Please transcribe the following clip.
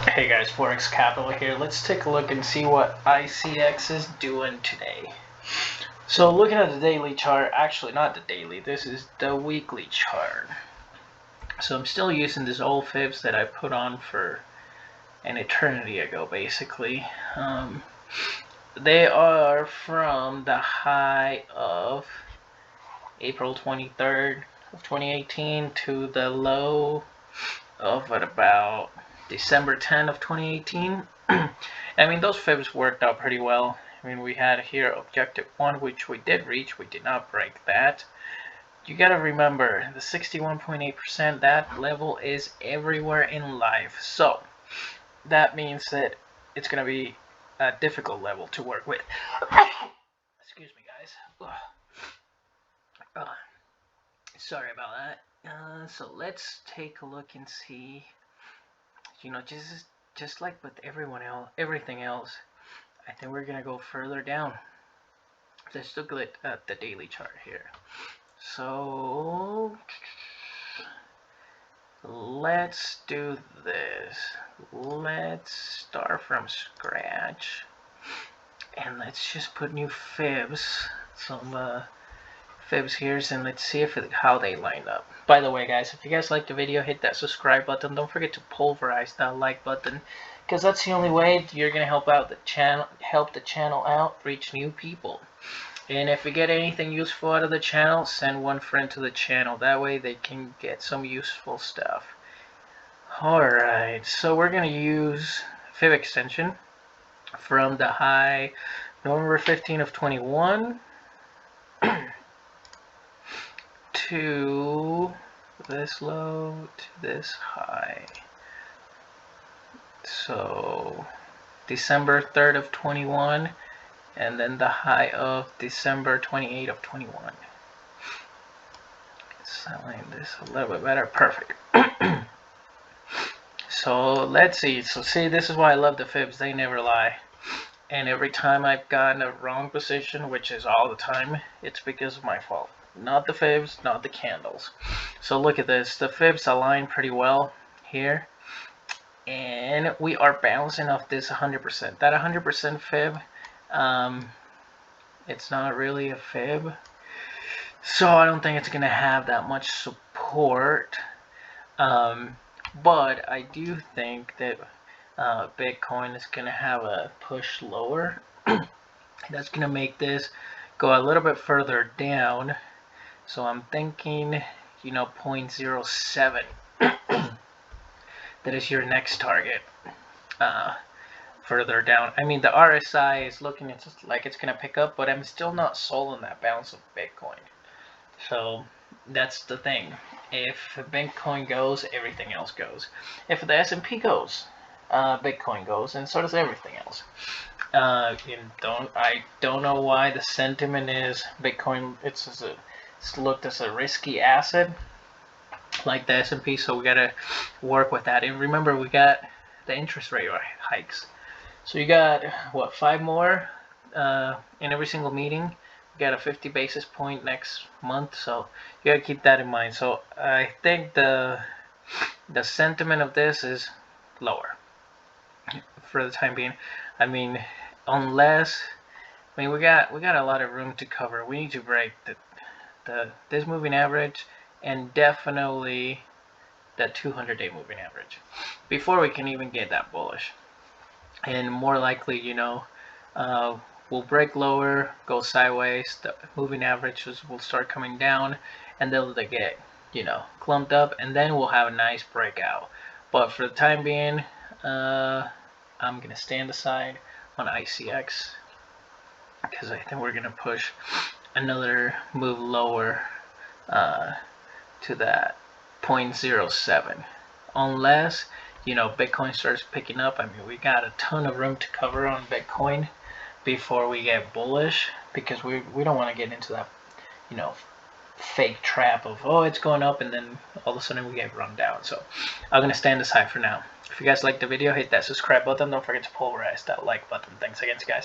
Hey guys, Forexcapital here. Let's take a look and see what ICX is doing today. So looking at the daily chart, actually not the daily, this is the weekly chart. So I'm still using this old fibs that I put on for an eternity ago basically. They are from the high of April 23rd of 2018 to the low of at about December 10 of 2018. I mean, those fibs worked out pretty well. I mean, we had here objective 1, which we did reach. We did not break that. You gotta remember, the 61.8%, that level is everywhere in life. So, that means that it's gonna be a difficult level to work with. Excuse me, guys. Sorry about that. So let's take a look and see. You know, just like with everything else, I think we're gonna go further down. Let's look at the daily chart here. So let's do this. Let's start from scratch, and let's just put new fibs, some fibs here, and let's see how they line up. By the way, guys, if you guys like the video, hit that subscribe button. Don't forget to pulverize that like button, because that's the only way you're gonna help the channel out, reach new people. And if you get anything useful out of the channel, send one friend to the channel. That way they can get some useful stuff. Alright, so we're gonna use fib extension from the high November 15 of 21 to this low to this high. So December 3rd of 21, and then the high of December 28 of 21. Let's align this a little bit better. Perfect. So let's see. So see, this is why I love the fibs. They never lie. And every time I've gotten a wrong position, which is all the time, it's because of my fault. Not the fibs, not the candles. So look at this. The fibs align pretty well here. And we are bouncing off this 100%. That 100% fib, it's not really a fib. So I don't think it's going to have that much support. But I do think that Bitcoin is going to have a push lower. That's going to make this go a little bit further down. So I'm thinking, 0.07. That is your next target. Further down. I mean, the RSI is looking like it's going to pick up, but I'm still not sold on that bounce of Bitcoin. So that's the thing. If Bitcoin goes, everything else goes. If the S&P goes, Bitcoin goes, and so does everything else. I don't know why the sentiment is Bitcoin. It's looked as a risky asset, like the S&P. So we gotta work with that. And remember, we got the interest rate hikes. So you got what, 5 more in every single meeting. Got a 50 basis point next month, so you gotta keep that in mind. So I think the sentiment of this is lower for the time being. I mean, we got a lot of room to cover. We need to break this moving average, and definitely that 200-day moving average before we can even get that bullish. And more likely, we'll break lower, go sideways, the moving averages will start coming down, and they'll get, clumped up, and then we'll have a nice breakout. But for the time being, I'm going to stand aside on ICX, because I think we're going to push another move lower to that 0.07. Unless, Bitcoin starts picking up. I mean, we got a ton of room to cover on Bitcoin before we get bullish, because we don't want to get into that fake trap of, oh, it's going up, and then all of a sudden we get run down. So I'm gonna stand aside for now. If you guys liked the video, hit that subscribe button. Don't forget to pulverize that like button. Thanks again, guys.